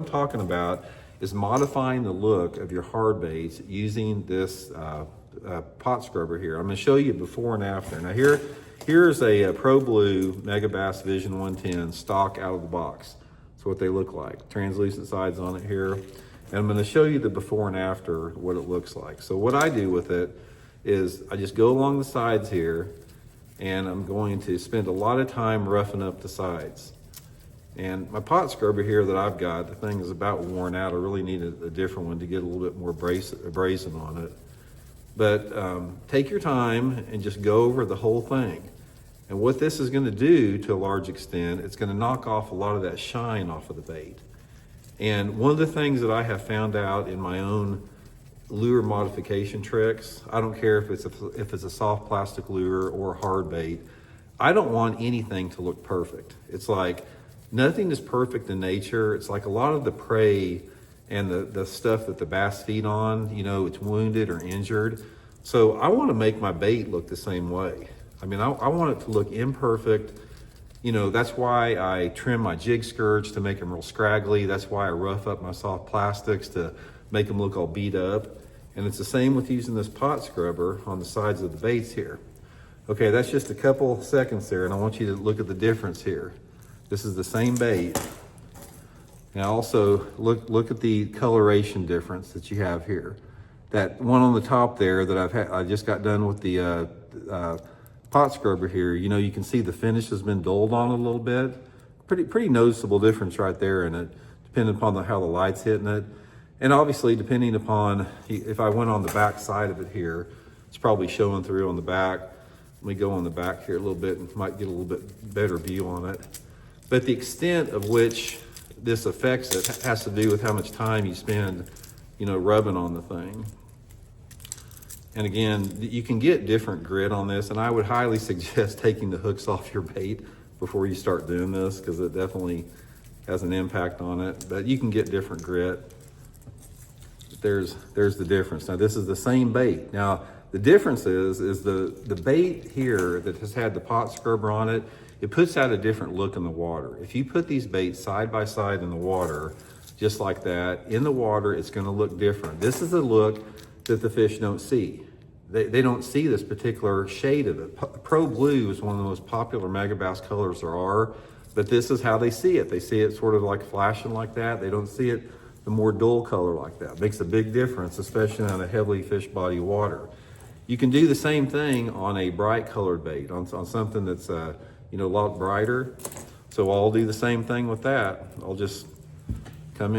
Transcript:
I'm talking about is modifying the look of your hard baits using this pot scrubber here. I'm going to show you before and after. Now here's a Pro Blue Megabass Vision 110 stock out of the box. That's what they look like. Translucent sides on it here. And I'm going to show you the before and after, what it looks like. So what I do with it is I just go along the sides here, and I'm going to spend a lot of time roughing up the sides. And my pot scrubber here that I've got, the thing is about worn out. I really need a different one to get a little bit more abrasive on it. But take your time and just go over the whole thing. And what this is going to do to a large extent, it's going to knock off a lot of that shine off of the bait. And one of the things that I have found out in my own lure modification tricks, I don't care if it's a soft plastic lure or a hard bait, I don't want anything to look perfect. It's like, nothing is perfect in nature. It's like a lot of the prey and the stuff that the bass feed on, you know, it's wounded or injured. So I want to make my bait look the same way. I mean, I want it to look imperfect. You know, that's why I trim my jig skirts to make them real scraggly. That's why I rough up my soft plastics to make them look all beat up. And it's the same with using this pot scrubber on the sides of the baits here. Okay, that's just a couple seconds there, and I want you to look at the difference here. This is the same bait. Now also look at the coloration difference that you have here. That one on the top there that I just got done with the pot scrubber here. You know, you can see the finish has been dulled on a little bit. Pretty noticeable difference right there in it, depending upon how the light's hitting it. And obviously depending upon, if I went on the back side of it here, it's probably showing through on the back. Let me go on the back here a little bit and might get a little bit better view on it. But the extent of which this affects it has to do with how much time you spend, you know, rubbing on the thing. And again, you can get different grit on this, and I would highly suggest taking the hooks off your bait before you start doing this, because it definitely has an impact on it. But you can get different grit. There's the difference. Now this is the same bait. Now the difference is the bait here that has had the pot scrubber on it, it puts out a different look in the water. If you put these baits side by side in the water, just like that, in the water, it's gonna look different. This is the look that the fish don't see. They don't see this particular shade of it. Pro Blue is one of the most popular megabass colors there are, but this is how they see it. They see it sort of like flashing like that. They don't see it the more dull color like that. It makes a big difference, especially on a heavily fish body water. You can do the same thing on a bright colored bait, on something that's you know, a lot brighter. So I'll do the same thing with that. I'll just